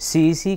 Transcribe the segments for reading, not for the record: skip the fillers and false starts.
CEC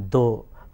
2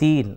3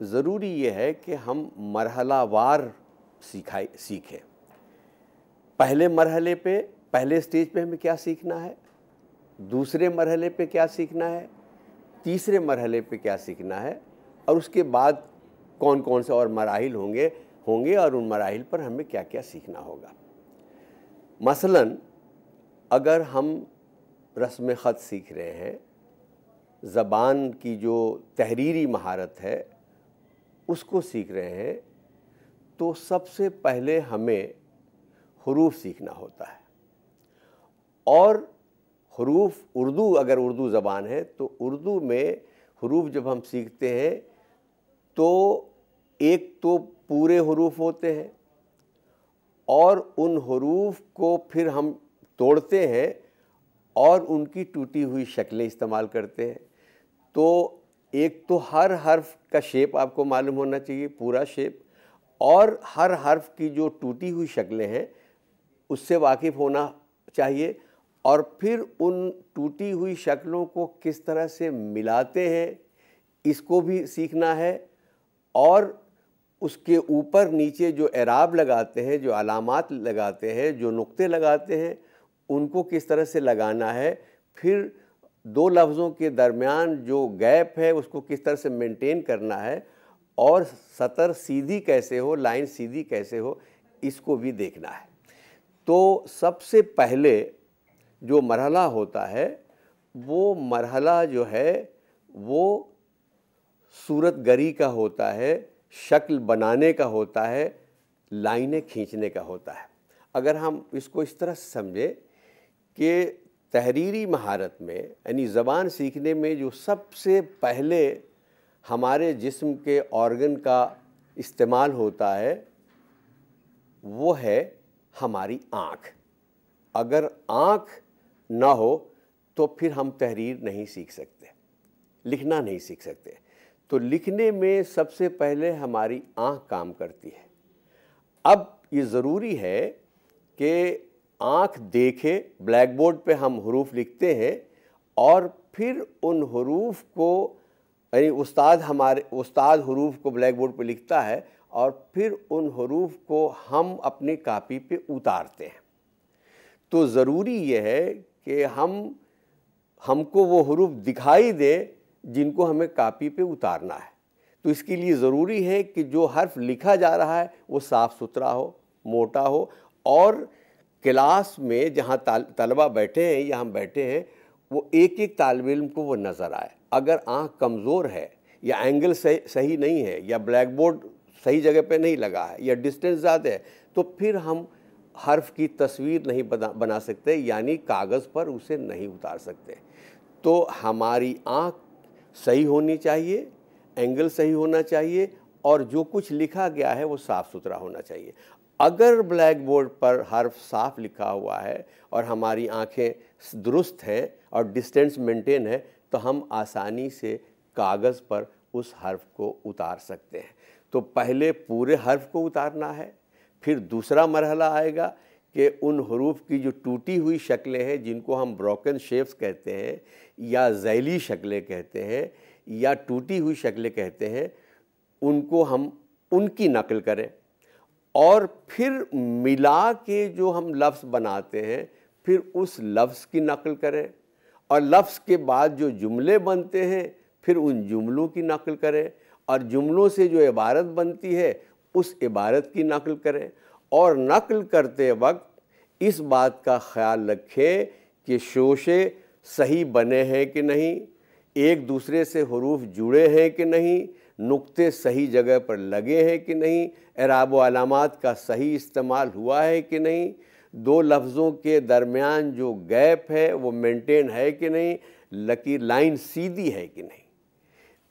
ضروری یہ ہے کہ ہم مرحلہ وار سیکھیں. پہلے مرحلے پہ، پہلے سٹیج پہ ہمیں کیا سیکھنا ہے، دوسرے مرحلے پہ کیا سیکھنا ہے، تیسرے مرحلے پہ کیا سیکھنا ہے، اور اس کے بعد کون کون سے اور مراحل ہوں گے اور ان مراحل پر ہمیں کیا کیا سیکھنا ہوگا. مثلاً اگر ہم رسم خط سیکھ رہے ہیں، زبان کی جو تحریری مہارت ہے اس کو سیکھ رہے ہیں، تو سب سے پہلے ہمیں حروف سیکھنا ہوتا ہے. اور حروف اگر اردو زبان ہے تو اردو میں حروف جب ہم سیکھتے ہیں تو ایک تو پورے حروف ہوتے ہیں، اور ان حروف کو پھر ہم توڑتے ہیں اور ان کی ٹوٹی ہوئی شکلیں استعمال کرتے ہیں. تو ایک تو ہر حرف کا شیپ آپ کو معلوم ہونا چاہیے، پورا شیپ، اور ہر حرف کی جو ٹوٹی ہوئی شکلیں ہیں اس سے واقف ہونا چاہیے، اور پھر ان ٹوٹی ہوئی شکلوں کو کس طرح سے ملاتے ہیں اس کو بھی سیکھنا ہے، اور اس کے اوپر نیچے جو اعراب لگاتے ہیں، جو علامات لگاتے ہیں، جو نقطے لگاتے ہیں، ان کو کس طرح سے لگانا ہے. پھر دو لفظوں کے درمیان جو گیپ ہے اس کو کس طرح سے مینٹین کرنا ہے، اور سطر سیدھی کیسے ہو، لائن سیدھی کیسے ہو، اس کو بھی دیکھنا ہے. تو سب سے پہلے جو مرحلہ ہوتا ہے وہ مرحلہ جو ہے وہ صورت گری کا ہوتا ہے، شکل بنانے کا ہوتا ہے، لائنیں کھینچنے کا ہوتا ہے. اگر ہم اس کو اس طرح سے سمجھیں کہ تحریری مہارت میں، یعنی زبان سیکھنے میں جو سب سے پہلے ہمارے جسم کے آرگن کا استعمال ہوتا ہے وہ ہے ہماری آنکھ. اگر آنکھ نہ ہو تو پھر ہم تحریر نہیں سیکھ سکتے، لکھنا نہیں سیکھ سکتے. تو لکھنے میں سب سے پہلے ہماری آنکھ کام کرتی ہے. اب یہ ضروری ہے کہ آنکھ دیکھے، بلیک بورڈ پہ ہم حروف لکھتے ہیں، اور پھر ان حروف کو، یعنی استاد حروف کو بلیک بورڈ پہ لکھتا ہے، اور پھر ان حروف کو ہم اپنی کاپی پہ اتارتے ہیں. تو ضروری یہ ہے کہ ہم کو وہ حروف دکھائی دیں جن کو ہمیں کاپی پہ اتارنا ہے. تو اس کے لیے ضروری ہے کہ جو حرف لکھا جا رہا ہے وہ صاف ستھرا ہو، موٹا ہو، اور کلاس میں جہاں طلبہ بیٹھے ہیں یا ہم بیٹھے ہیں وہ ایک ایک طالب علم کو وہ نظر آئے. اگر آنکھ کمزور ہے، یا اینگل صحیح نہیں ہے، یا بلیک بورڈ صحیح جگہ پہ نہیں لگا ہے، یا ڈسٹینس زیادہ ہے، تو پھر ہم حرف کی تصویر نہیں بنا سکتے، یعنی کاغذ پر اسے نہیں اتار سکتے. تو ہماری آنکھ صحیح ہونی چاہیے، اینگل صحیح ہونا چاہیے، اور جو کچھ لکھا گیا ہے وہ صاف ستھرا ہونا چاہیے. اگر بلیک بورڈ پر حرف صاف لکھا ہوا ہے اور ہماری آنکھیں درست ہیں اور ڈسٹینس مینٹین ہے تو ہم آسانی سے کاغذ پر اس حرف کو اتار سکتے ہیں. تو پہلے پورے حرف کو اتارنا ہے، پھر دوسرا مرحلہ آئے گا کہ ان حروف کی جو ٹوٹی ہوئی شکلیں ہیں جن کو ہم بروکن شیپس کہتے ہیں، یا ذیلی شکلیں کہتے ہیں، یا ٹوٹی ہوئی شکلیں کہتے ہیں، ان کو ہم ان کی نقل کریں، اور پھر ملا کے جو ہم لفظ بناتے ہیں پھر اس لفظ کی نقل کریں، اور لفظ کے بعد جو جملے بنتے ہیں پھر ان جملوں کی نقل کریں، اور جملوں سے جو عبارت بنتی ہے اس عبارت کی نقل کریں. اور نقل کرتے وقت اس بات کا خیال رکھیں کہ شوشے صحیح بنے ہیں کہ نہیں، ایک دوسرے سے حروف جڑے ہیں کہ نہیں، نقطے صحیح جگہ پر لگے ہیں کہ نہیں، اعراب و علامات کا صحیح استعمال ہوا ہے کہ نہیں، دو لفظوں کے درمیان جو گیپ ہے وہ مینٹین ہے کہ نہیں، لکیر لائن سیدھی ہے کہ نہیں.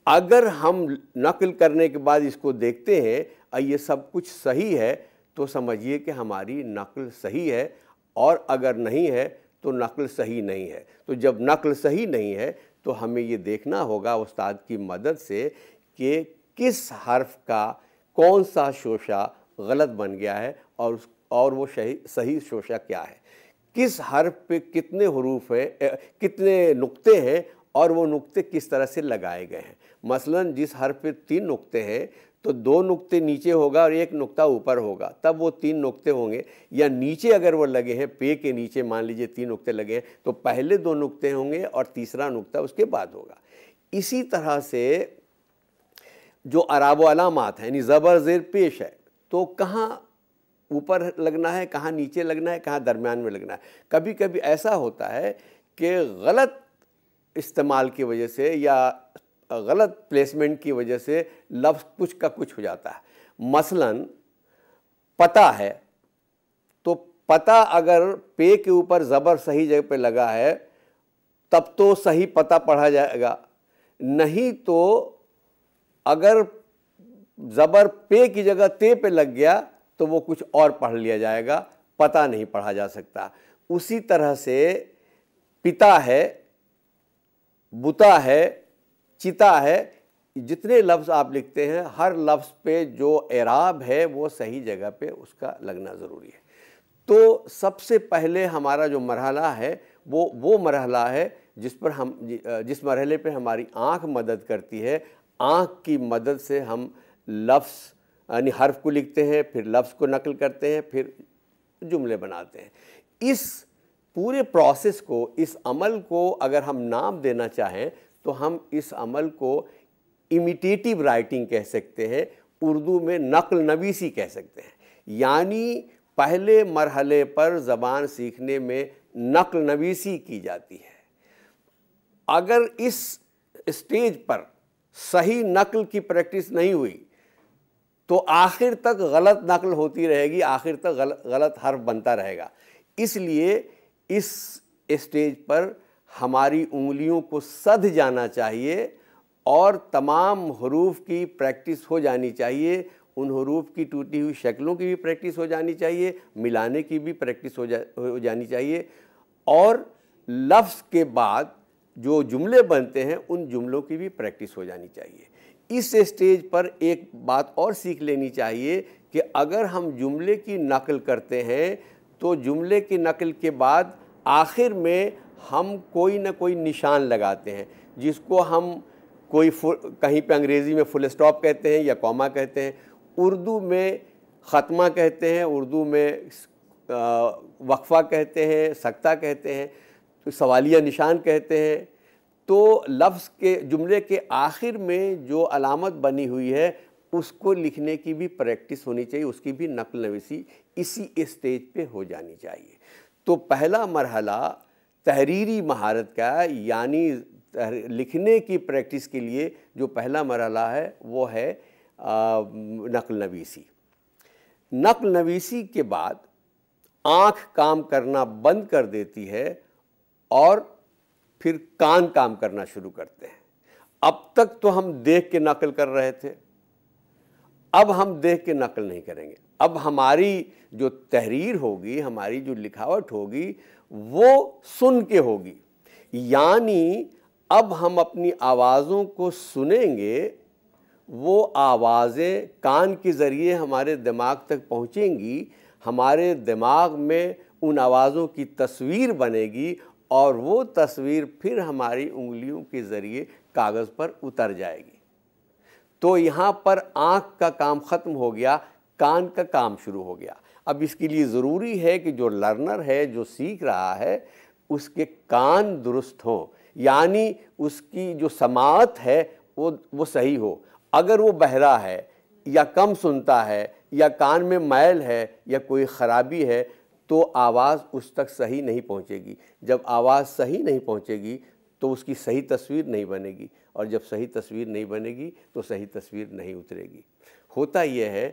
اگر ہم نقل کرنے کے بعد اس کو دیکھتے ہیں اور یہ سب کچھ صحیح ہے تو سمجھیے کہ ہماری نقل صحیح ہے، اور اگر نہیں ہے تو نقل صحیح نہیں ہے. تو جب نقل صحیح نہیں ہے تو ہمیں یہ دیکھنا ہوگا استاد کی مدد سے کہ کس حرف کا کون سا شوشہ غلط بن گیا ہے، اور وہ صحیح شوشہ کیا ہے، کس حرف پہ کتنے حروف ہیں، کتنے نقطے ہیں، اور وہ نقطے کس طرح سے لگائے گئے ہیں۔ مثلاً جس حرف پہ 3 نقطے ہیں تو 2 نقطے نیچے ہوگا اور 1 نقطہ اوپر ہوگا، تب وہ 3 نقطے ہوں گے۔ یا نیچے اگر وہ لگے ہیں، پے کے نیچے مان لیجئے 3 نقطے لگے ہیں تو پہلے 2 نقطے ہوں گے اور تیسرا نقطہ اس کے بعد ہوگا۔ اسی طرح سے جو اعراب و علامات ہیں، یعنی زبر زیر پیش ہے تو کہاں اوپر لگنا ہے، کہاں نیچے لگنا ہے، کہاں درمیان میں لگنا ہے۔ کبھی کبھی ایسا ہوتا ہے کہ غلط استعمال کی وجہ سے یا غلط پلیسمنٹ کی وجہ سے لفظ کچھ کا کچھ ہو جاتا ہے۔ مثلاً پتہ ہے تو پتہ اگر پے کے اوپر زبر صحیح جگہ پہ لگا ہے تب تو صحیح پتہ پڑھا جائے گا، نہیں تو اگر زبر پے کی جگہ تے پہ لگ گیا تو وہ کچھ اور پڑھ لیا جائے گا، پتہ نہیں پڑھا جا سکتا۔ اسی طرح سے پتا ہے، بتا ہے، چتا ہے، جتنے لفظ آپ لکھتے ہیں ہر لفظ پہ جو اعراب ہے وہ صحیح جگہ پہ اس کا لگنا ضروری ہے۔ تو سب سے پہلے ہمارا جو مرحلہ ہے وہ مرحلہ ہے جس مرحلے پہ ہماری آنکھ مدد کرتی ہے۔ آنکھ کی مدد سے ہم لفظ یعنی حرف کو لکھتے ہیں، پھر لفظ کو نقل کرتے ہیں، پھر جملے بناتے ہیں۔ اس پورے پروسیس کو، اس عمل کو اگر ہم نام دینا چاہیں تو ہم اس عمل کو امیٹیٹیو رائٹنگ کہہ سکتے ہیں، اردو میں نقل نویسی کہہ سکتے ہیں۔ یعنی پہلے مرحلے پر زبان سیکھنے میں نقل نویسی کی جاتی ہے۔ اگر اس اسٹیج پر صحیح نقل کی پریکٹس نہیں ہوئی تو آخر تک غلط نقل ہوتی رہے گی، آخر تک غلط حرف بنتا رہے گا۔ اس لیے اس اسٹیج پر ہماری انگلیوں کو سدھ جانا چاہیے اور تمام حروف کی پریکٹس ہو جانی چاہیے، ان حروف کی ٹوٹی ہوئی شکلوں کی بھی پریکٹس ہو جانی چاہیے، ملانے کی بھی پریکٹس ہو جانی چاہیے، اور لفظ کے بعد جو جملے بنتے ہیں ان جملوں کی بھی پریکٹس ہو جانی چاہیے۔ اس اسٹیج پر ایک بات اور سیکھ لینی چاہیے کہ اگر ہم جملے کی نقل کرتے ہیں تو جملے کی نقل کے بعد آخر میں ہم کوئی نہ کوئی نشان لگاتے ہیں، جس کو ہم کہیں پہ انگریزی میں فل اسٹاپ کہتے ہیں یا کوما کہتے ہیں، اردو میں ختمہ کہتے ہیں، اردو میں وقفہ کہتے ہیں، سکتہ کہتے ہیں، سوالیہ نشان کہتے ہیں۔ تو لفظ کے جملے کے آخر میں جو علامت بنی ہوئی ہے اس کو لکھنے کی بھی پریکٹس ہونی چاہیے، اس کی بھی نقل نویسی اسی اسٹیج پہ ہو جانی چاہیے۔ تو پہلا مرحلہ تحریری مہارت کا، یعنی لکھنے کی پریکٹس کے لیے جو پہلا مرحلہ ہے وہ ہے نقل نویسی۔ نقل نویسی کے بعد آنکھ کام کرنا بند کر دیتی ہے اور پھر کان کام کرنا شروع کرتے ہیں۔ اب تک تو ہم دیکھ کے نقل کر رہے تھے، اب ہم دیکھ کے نقل نہیں کریں گے۔ اب ہماری جو تحریر ہوگی، ہماری جو لکھاوٹ ہوگی وہ سن کے ہوگی، یعنی اب ہم اپنی آوازوں کو سنیں گے، وہ آوازیں کان کے ذریعے ہمارے دماغ تک پہنچیں گی، ہمارے دماغ میں ان آوازوں کی تصویر بنے گی اور وہ تصویر پھر ہماری انگلیوں کے ذریعے کاغذ پر اتر جائے گی۔ تو یہاں پر آنکھ کا کام ختم ہو گیا، کان کا کام شروع ہو گیا۔ اب اس کے لیے ضروری ہے کہ جو لرنر ہے، جو سیکھ رہا ہے، اس کے کان درست ہوں، یعنی اس کی جو سماعت ہے وہ صحیح ہو۔ اگر وہ بہرا ہے یا کم سنتا ہے یا کان میں میل ہے یا کوئی خرابی ہے تو آواز اس تک صحیح نہیں پہنچے گی۔ جب آواز صحیح نہیں پہنچے گی تو اس کی صحیح تصویر نہیں بنے گی، اور جب صحیح تصویر نہیں بنے گی تو صحیح تصویر نہیں اترے گی۔ ہوتا یہ ہے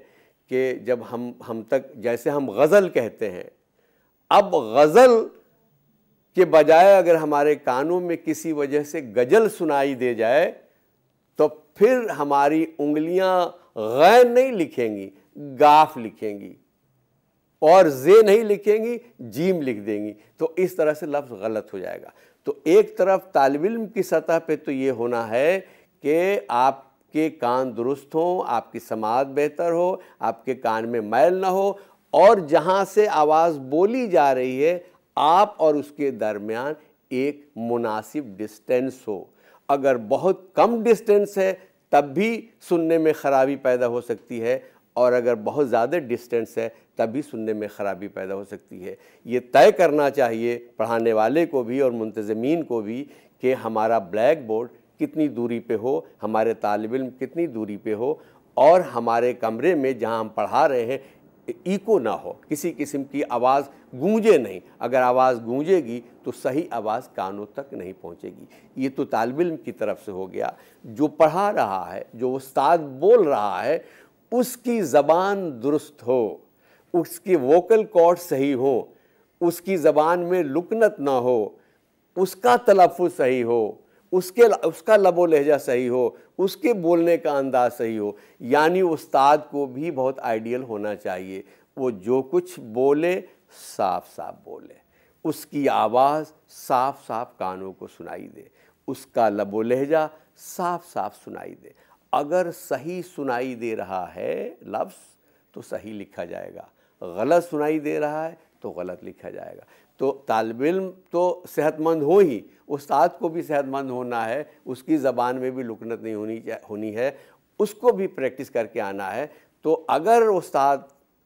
کہ جب ہم تک، جیسے ہم غزل کہتے ہیں، اب غزل کے بجائے اگر ہمارے کانوں میں کسی وجہ سے غزل سنائی دے جائے تو پھر ہماری انگلیاں غین نہیں لکھیں گی، گاف لکھیں گی، اور زے نہیں لکھیں گی، جیم لکھ دیں گی، تو اس طرح سے لفظ غلط ہو جائے گا۔ تو ایک طرف طالب علم کی سطح پہ تو یہ ہونا ہے کہ آپ کے کان درست ہوں، آپ کی سماعت بہتر ہو، آپ کے کان میں میل نہ ہو، اور جہاں سے آواز بولی جا رہی ہے آپ اور اس کے درمیان ایک مناسب ڈسٹینس ہو۔ اگر بہت کم ڈسٹینس ہے تب بھی سننے میں خرابی پیدا ہو سکتی ہے، اور اگر بہت زیادہ ڈسٹینس ہے تب بھی سننے میں خرابی پیدا ہو سکتی ہے۔ یہ طے کرنا چاہیے پڑھانے والے کو بھی اور منتظمین کو بھی کہ ہمارا بلیک بورڈ کتنی دوری پہ ہو، ہمارے طالب علم کتنی دوری پہ ہو، اور ہمارے کمرے میں جہاں ہم پڑھا رہے ہیں ایکو نہ ہو، کسی قسم کی آواز گونجے نہیں۔ اگر آواز گونجے گی تو صحیح آواز کانوں تک نہیں پہنچے گی۔ یہ تو طالب علم کی طرف سے ہو گیا۔ جو پڑھا رہا ہے، جو استاد بول رہا ہے، اس کی زبان درست ہو، اس کی ووکل کارڈ صحیح ہو، اس کی زبان میں لکنت نہ ہو، اس کا تلفظ صحیح ہو، اس کا لب و لہجہ صحیح ہو، اس کے بولنے کا انداز صحیح ہو۔ یعنی استاد کو بھی بہت آئیڈیل ہونا چاہیے، وہ جو کچھ بولے صاف صاف بولے، اس کی آواز صاف صاف کانوں کو سنائی دے، اس کا لب و لہجہ صاف صاف سنائی دے۔ اگر صحیح سنائی دے رہا ہے لفظ تو صحیح لکھا جائے گا، غلط سنائی دے رہا ہے تو غلط لکھا جائے گا۔ تو طالب علم تو صحت مند ہو ہی، استاد کو بھی صحت مند ہونا ہے، اس کی زبان میں بھی لکنت نہیں ہونی ہے، اس کو بھی پریکٹس کر کے آنا ہے۔ تو اگر استاد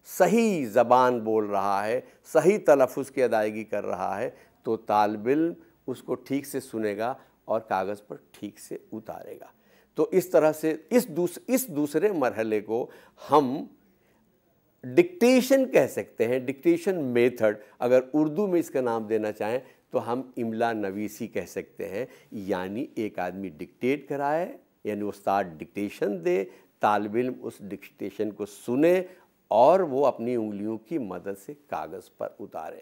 صحیح زبان بول رہا ہے، صحیح تلفظ کی ادائیگی کر رہا ہے تو طالب علم اس کو ٹھیک سے سنے گا اور کاغذ پر ٹھیک سے اتارے گا۔ تو اس طرح سے اس دوسرے مرحلے کو ہم ڈکٹیشن کہہ سکتے ہیں، ڈکٹیشن میتھڈ، اگر اردو میں اس کا نام دینا چاہیں تو ہم املا نویسی کہہ سکتے ہیں۔ یعنی ایک آدمی ڈکٹیٹ کرائے، یعنی استاد ڈکٹیشن دے، طالب علم اس ڈکٹیشن کو سنے اور وہ اپنی انگلیوں کی مدد سے کاغذ پر اتارے۔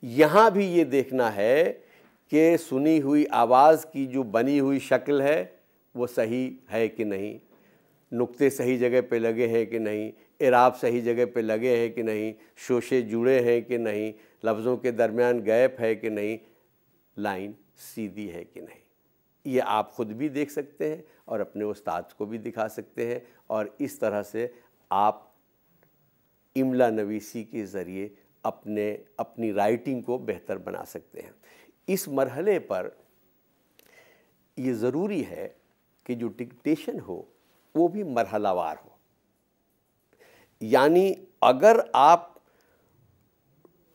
یہاں بھی یہ دیکھنا ہے کہ سنی ہوئی آواز کی جو بنی ہوئی شکل ہے وہ صحیح ہے کہ نہیں، نقطے صحیح جگہ پہ لگے ہیں کہ نہیں، اعراب صحیح جگہ پہ لگے ہیں کہ نہیں، شوشے جڑے ہیں کہ نہیں، لفظوں کے درمیان گیپ ہے کہ نہیں، لائن سیدھی ہے کہ نہیں۔ یہ آپ خود بھی دیکھ سکتے ہیں اور اپنے استاد کو بھی دکھا سکتے ہیں، اور اس طرح سے آپ املا نویسی کے ذریعے اپنی رائٹنگ کو بہتر بنا سکتے ہیں۔ اس مرحلے پر یہ ضروری ہے کہ جو ڈکٹیشن ہو وہ بھی مرحلہ وار ہو۔ یعنی اگر آپ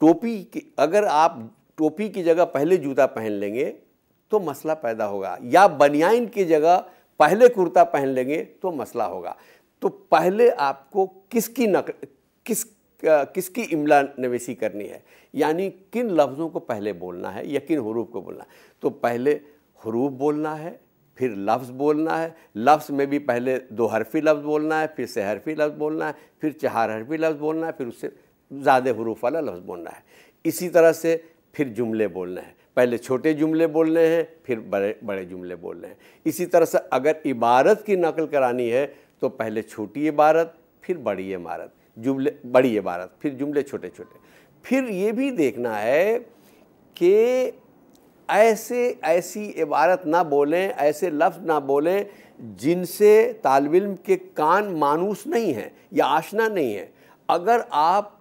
ٹوپی کی جگہ پہلے جوتا پہن لیں گے تو مسئلہ پیدا ہوگا، یا بنیان کی جگہ پہلے کرتا پہن لیں گے تو مسئلہ ہوگا۔ تو پہلے آپ کو کس کی املا نویسی کرنی ہے، یعنی کن لفظوں کو پہلے بولنا ہے یا کن حروف کو بولنا ہے۔ تو پہلے حروف بولنا ہے، پھر لفظ بولنا ہے، لفظ میں بھی پہلے 2 حرفی لفظ بولنا ہے، پھر 6 حرفی لفظ بولنا ہے، پھر 4 حرفی لفظ بولنا ہے، پھر اس سے زیادہ حروف والا لفظ بولنا ہے۔ اسی طرح سے پھر جملے بولنے ہیں، پہلے چھوٹے جملے بولنے ہیں، پھر بڑے جملے بولنے ہیں۔ اسی طرح سے اگر عبارت کی نقل کرانی ہے تو پہلے چھوٹی عبارت، پھر بڑی عبارت، پھر جملے چھوٹے چھوٹے۔ پھر یہ بھی دیکھنا ہے کہ ایسی عبارت نہ بولیں، ایسے لفظ نہ بولیں جن سے طالب علم کے کان مانوس نہیں ہیں یا آشنا نہیں ہیں۔ اگر آپ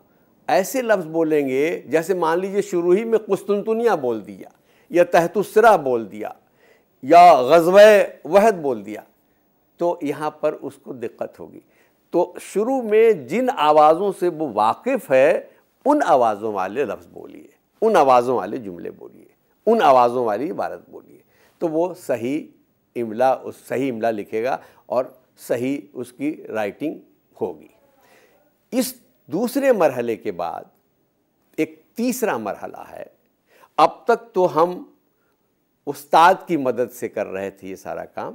ایسے لفظ بولیں گے جیسے مان لیجئے شروع ہی میں قسطنطنیہ بول دیا، یا تحت السرہ بول دیا، یا غزوہ وحد بول دیا، تو یہاں پر اس کو دقت ہوگی۔ تو شروع میں جن آوازوں سے وہ واقف ہے ان آوازوں والے لفظ بولیے، ان آوازوں والے جملے بولیے، ان آوازوں والی عبارت بولیے، تو وہ صحیح املا لکھے گا اور صحیح اس کی رائٹنگ ہوگی۔ اس دوسرے مرحلے کے بعد ایک تیسرا مرحلہ ہے۔ اب تک تو ہم استاد کی مدد سے کر رہے تھے یہ سارا کام،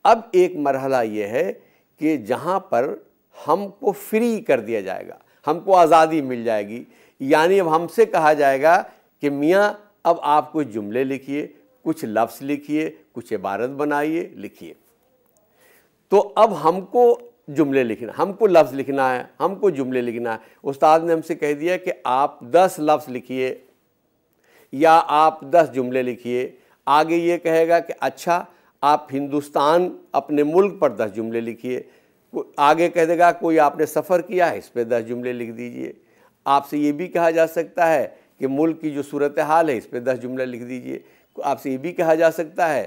اب ایک مرحلہ یہ ہے کہ جہاں پر ہم کو فری کر دیا جائے گا، ہم کو آزادی مل جائے گی۔ یعنی اب ہم سے کہا جائے گا کہ میاں اب آپ کچھ جملے لکھیے، کچھ لفظ لکھیے، کچھ عبارت بنائیے، لکھیے۔ تو اب ہم کو جملے لکھنا، ہم کو لفظ لکھنا ہے، ہم کو جملے لکھنا ہے۔ استاد نے ہم سے کہہ دیا کہ آپ 10 لفظ لکھیے یا آپ 10 جملے لکھیے۔ آگے یہ کہے گا کہ اچھا آپ ہندوستان اپنے ملک پر 10 جملے لکھیے۔ آگے کہہ دے گا کوئی آپ نے سفر کیا ہے، اس پہ 10 جملے لکھ دیجئے۔ آپ سے یہ بھی کہا جا سکتا ہے کہ ملک کی جو صورتحال ہے اس پہ 10 جملے لکھ دیجئے۔ آپ سے یہ بھی کہا جا سکتا ہے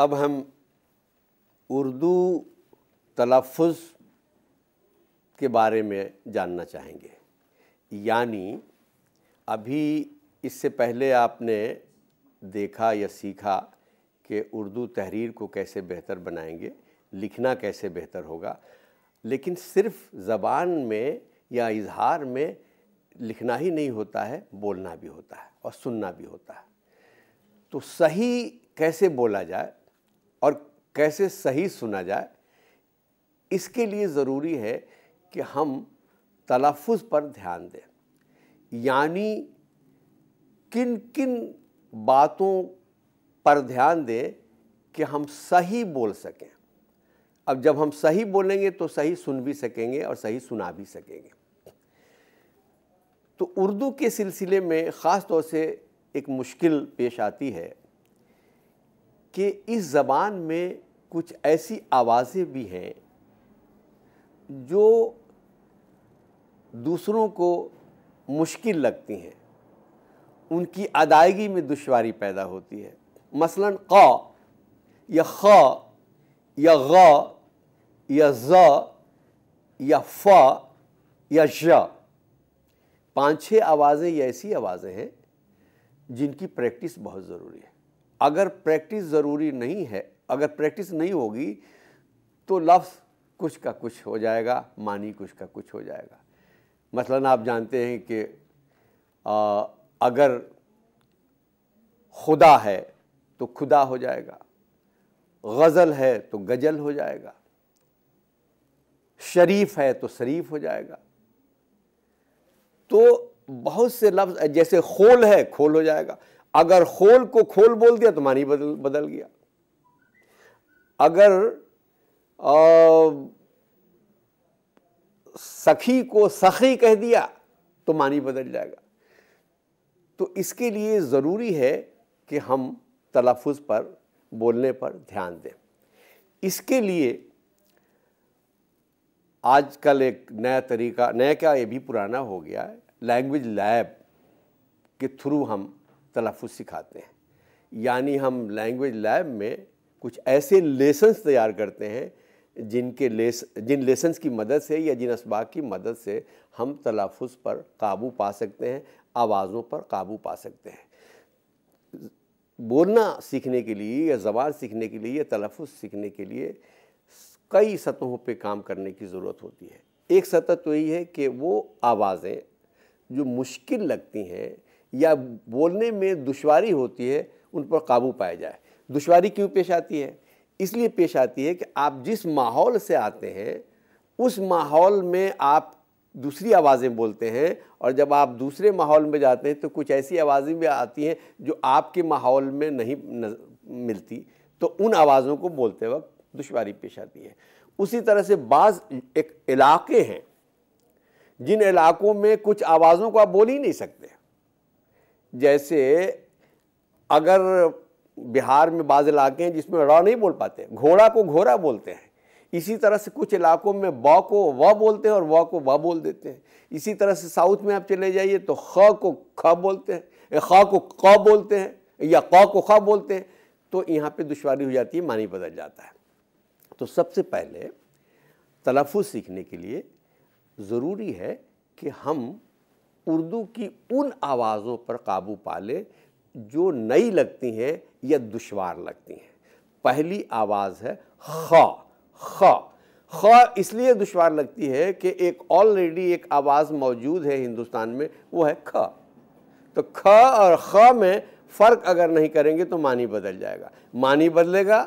اب ہم اردو تلفظ کے بارے میں جاننا چاہیں گے. یعنی ابھی اس سے پہلے آپ نے دیکھا یا سیکھا کہ اردو تحریر کو کیسے بہتر بنائیں گے, لکھنا کیسے بہتر ہوگا. لیکن صرف زبان میں یا اظہار میں لکھنا ہی نہیں ہوتا ہے, بولنا بھی ہوتا ہے اور سننا بھی ہوتا ہے. تو صحیح کیسے بولا جائے اور کیسے صحیح سنا جائے, اس کے لیے ضروری ہے کہ ہم تلفظ پر دھیان دیں. یعنی کن کن باتوں پر دھیان دیں کہ ہم صحیح بول سکیں. اب جب ہم صحیح بولیں گے تو صحیح سن بھی سکیں گے اور صحیح سنا بھی سکیں گے. تو اردو کے سلسلے میں خاص طور سے ایک مشکل پیش آتی ہے کہ اس زبان میں کچھ ایسی آوازیں بھی ہیں جو دوسروں کو مشکل لگتی ہیں, ان کی ادائیگی میں دشواری پیدا ہوتی ہے. مثلاً ق یا خ یا غ یا ز یا ف یا ژ, 5-6 آوازیں یہ ایسی آوازیں ہیں جن کی پریکٹس بہت ضروری ہے. اگر پریکٹس ضروری نہیں ہے, اگر پریکٹس نہیں ہوگی تو لفظ کچھ کا کچھ ہو جائے گا, معنی کچھ کا کچھ ہو جائے گا. مثلاً آپ جانتے ہیں کہ اگر خدا ہے تو خدا ہو جائے گا, غزل ہے تو گجل ہو جائے گا, شریف ہے تو شریف ہو جائے گا. تو بہت سے لفظ, جیسے خول ہے کھول ہو جائے گا. اگر خول کو کھول بول دیا تو معنی بدل گیا. اگر سخی کو سخی کہہ دیا تو معنی بدل جائے گا. تو اس کے لیے ضروری ہے کہ ہم تلفظ پر, بولنے پر دھیان دیں. اس کے لیے آج کل ایک نیا طریقہ, نیا کیا یہ بھی پرانا ہو گیا ہے, لینگویج لیب کے تھرو ہم تلفظ سکھاتے ہیں. یعنی ہم لینگویج لیب میں کچھ ایسے لیسنز تیار کرتے ہیں جن لیسنز کی مدد سے یا جن اسباق کی مدد سے ہم تلفظ پر قابو پا سکتے ہیں, آوازوں پر قابو پا سکتے ہیں. بولنا سیکھنے کے لیے یا زبان سیکھنے کے لیے یا تلفظ سیکھنے کے لیے کئی سطحوں پہ کام کرنے کی ضرورت ہوتی ہے. ایک سطح تو یہ ہے کہ وہ آوازیں جو مشکل لگتی ہیں یا بولنے میں دشواری ہوتی ہے ان پر قابو پایا جائے. دشواری کیوں پیش آتی ہے؟ اس لیے پیش آتی ہے کہ آپ جس ماحول سے آتے ہیں اس ماحول میں آپ دوسری آوازیں بولتے ہیں, اور جب آپ دوسرے ماحول میں جاتے ہیں تو کچھ ایسی آوازیں بھی آتی ہیں جو آپ کے ماحول میں نہیں ملتی, تو ان آوازوں کو بولتے وقت دشواری پیش آتی ہے. اسی طرح سے بعض ایک علاقے ہیں جن علاقوں میں کچھ آوازوں کو آپ بول ہی نہیں سکتے. جیسے اگر بہار میں بعض علاقے ہیں جس میں ر نہیں بول پاتے, گھوڑا کو گھوڑا بولتے ہیں. اسی طرح سے کچھ علاقوں میں با کو و بولتے ہیں اور و کو و بول دیتے ہیں. اسی طرح سے ساؤتھ میں آپ چلے جائیے تو خ کو کھ بولتے ہیں, خ کو ق بولتے ہیں یا ق کو خ بولتے ہیں. تو یہاں پہ دشواری ہو جاتی ہے, معنی بدل جاتا ہے. تو سب سے پہلے تلفظ سیکھنے کے لیے ضروری ہے کہ ہم اردو کی ان آوازوں پر قابو پا لیں جو نئی لگتی ہیں یا دشوار لگتی ہیں. پہلی آواز ہے خ. خ خ اس لیے دشوار لگتی ہے کہ ایک آلریڈی ایک آواز موجود ہے ہندوستان میں, وہ ہے کھ. تو کھ اور خ میں فرق اگر نہیں کریں گے تو معنی بدل جائے گا. معنی بدلے گا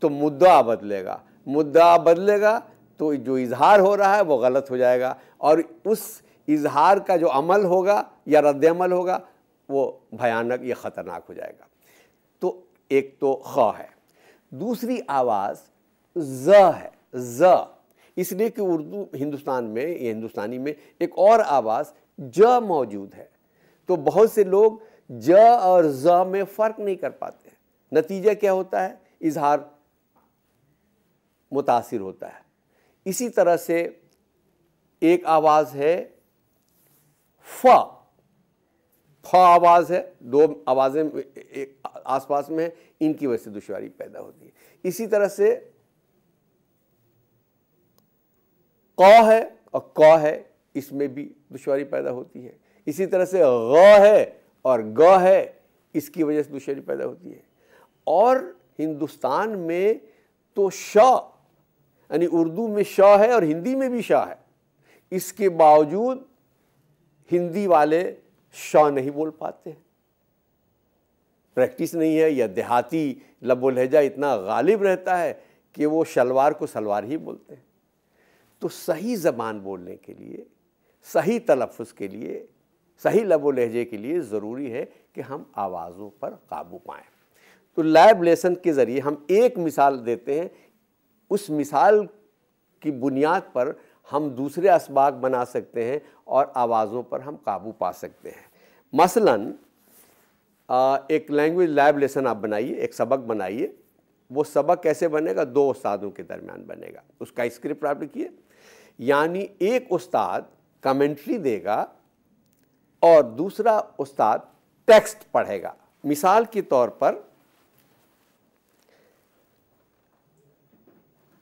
تو مدعا بدلے گا, مدعا بدلے گا تو جو اظہار ہو رہا ہے وہ غلط ہو جائے گا, اور اس اظہار کا جو عمل ہوگا یا رد عمل ہوگا وہ بھیانک یا خطرناک ہو جائے گا. تو ایک تو خ ہے. دوسری آواز ز ہے. ز اس لیے کہ اردو ہندوستان میں یا ہندوستانی میں ایک اور آواز ج موجود ہے. تو بہت سے لوگ ج اور ز میں فرق نہیں کر پاتے. نتیجہ کیا ہوتا ہے؟ اظہار متاثر ہوتا ہے. اسی طرح سے ایک آواز ہے ف. خ آواز ہے، دو آوازیں آس پاس میں ہیں، ان کی وجہ سے دشواری پیدا ہوتی ہے. اسی طرح سے ق ہے اور ق ہے، اس میں بھی دشواری پیدا ہوتی ہے. اسی طرح سے غ ہے اور گ ہے، اس کی وجہ سے دشواری پیدا ہوتی ہے. اور ہندوستان میں تو ش، یعنی اردو میں ش ہے اور ہندی میں بھی ش ہے، اس کے باوجود ہندی والے ش نہیں بول پاتے ہیں. پریکٹس نہیں ہے یا دیہاتی لب و لہجہ اتنا غالب رہتا ہے کہ وہ شلوار کو سلوار ہی بولتے ہیں. تو صحیح زبان بولنے کے لیے، صحیح تلفظ کے لیے، صحیح لب و لہجے کے لیے ضروری ہے کہ ہم آوازوں پر قابو پائیں. تو لیب لیسن کے ذریعے ہم ایک مثال دیتے ہیں، اس مثال کی بنیاد پر ہم دوسرے اسباق بنا سکتے ہیں اور آوازوں پر ہم قابو پا سکتے ہیں. مثلاً ایک لینگویج لیب لیسن آپ بنائیے، ایک سبق بنائیے. وہ سبق کیسے بنے گا؟ دو استادوں کے درمیان بنے گا. اس کا اسکرپٹ آپ لکھیے، یعنی ایک استاد کمنٹری دے گا اور دوسرا استاد ٹیکسٹ پڑھے گا. مثال کے طور پر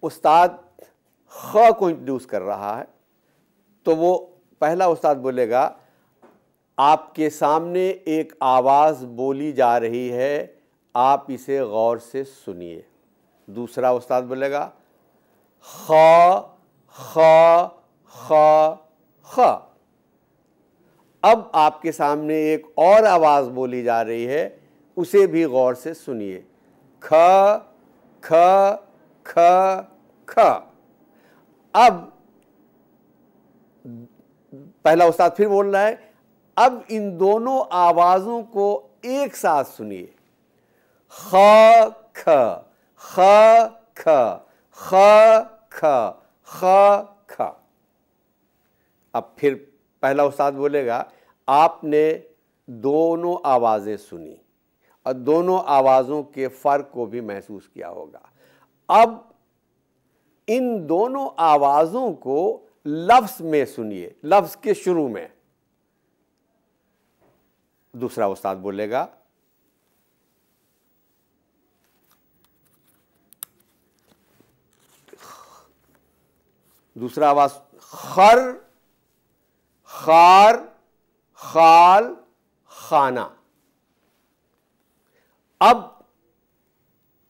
استاد خ کو انٹروڈیوس کر رہا ہے تو وہ پہلا استاد بولے گا آپ کے سامنے ایک آواز بولی جا رہی ہے، آپ اسے غور سے سنیے. دوسرا استاد بولے گا خ خ خ خ. اب آپ کے سامنے ایک اور آواز بولی جا رہی ہے، اسے بھی غور سے سنیے. کھ کھ کھ کھ. اب پہلا استاد پھر بول رہا ہے، اب ان دونوں آوازوں کو ایک ساتھ سنیے. خ کھ خ کھ خ کھ خ کھ. اب پھر پہلا استاد بولے گا آپ نے دونوں آوازیں سنی اور دونوں آوازوں کے فرق کو بھی محسوس کیا ہوگا. اب ان دونوں آوازوں کو لفظ میں سنیے، لفظ کے شروع میں. دوسرا استاد بولے گا دوسرا آواز خر خار خال خانہ. اب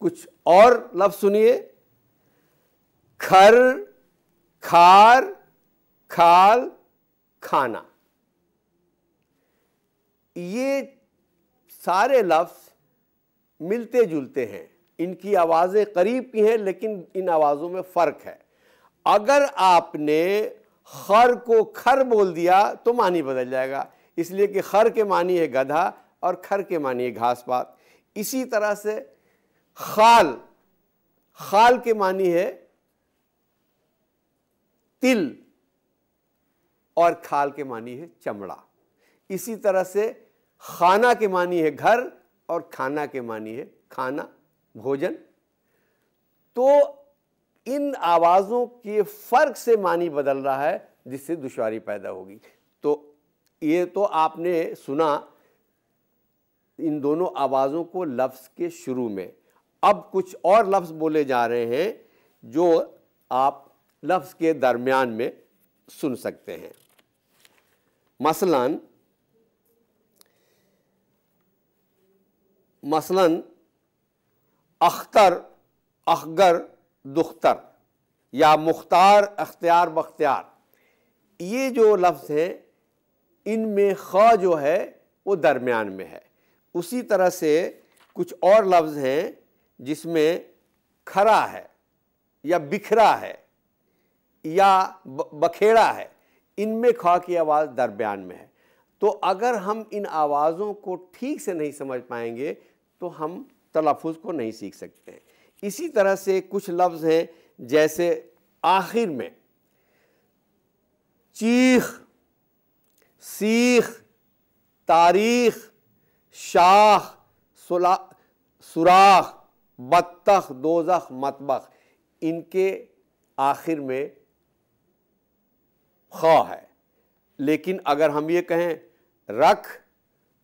کچھ اور لفظ سنیے، کھر کھار کھال کھانا. یہ سارے لفظ ملتے جلتے ہیں، ان کی آوازیں قریب کی ہیں لیکن ان آوازوں میں فرق ہے. اگر آپ نے خر کو کھر بول دیا تو معنی بدل جائے گا، اس لیے کہ خر کے معنی ہے گدھا اور کھر کے معنی ہے گھاس پات. اسی طرح سے خال، خال کے معنی ہے تل اور کھال کے معنی ہے چمڑا. اسی طرح سے خانہ کے معنی ہے گھر اور کھانا کے معنی ہے کھانا، بھوجن. تو ان آوازوں کے فرق سے معنی بدل رہا ہے جس سے دشواری پیدا ہوگی. تو یہ تو آپ نے سنا ان دونوں آوازوں کو لفظ کے شروع میں. اب کچھ اور لفظ بولے جا رہے ہیں جو آپ لفظ کے درمیان میں سن سکتے ہیں. مثلاً اختر اخگر دختر یا مختار اختیار بختیار. یہ جو لفظ ہیں ان میں خ جو ہے وہ درمیان میں ہے. اسی طرح سے کچھ اور لفظ ہیں جس میں کھرا ہے یا بکھرا ہے یا بکھیڑا ہے، ان میں خ کی آواز درمیان میں ہے. تو اگر ہم ان آوازوں کو ٹھیک سے نہیں سمجھ پائیں گے تو ہم تلفظ کو نہیں سیکھ سکتے ہیں. اسی طرح سے کچھ لفظ ہیں جیسے آخر میں چیخ، سیخ، تاریخ، شاخ، سوراخ، بطخ، دوزخ، مطبخ. ان کے آخر میں خ ہے. لیکن اگر ہم یہ کہیں رکھ،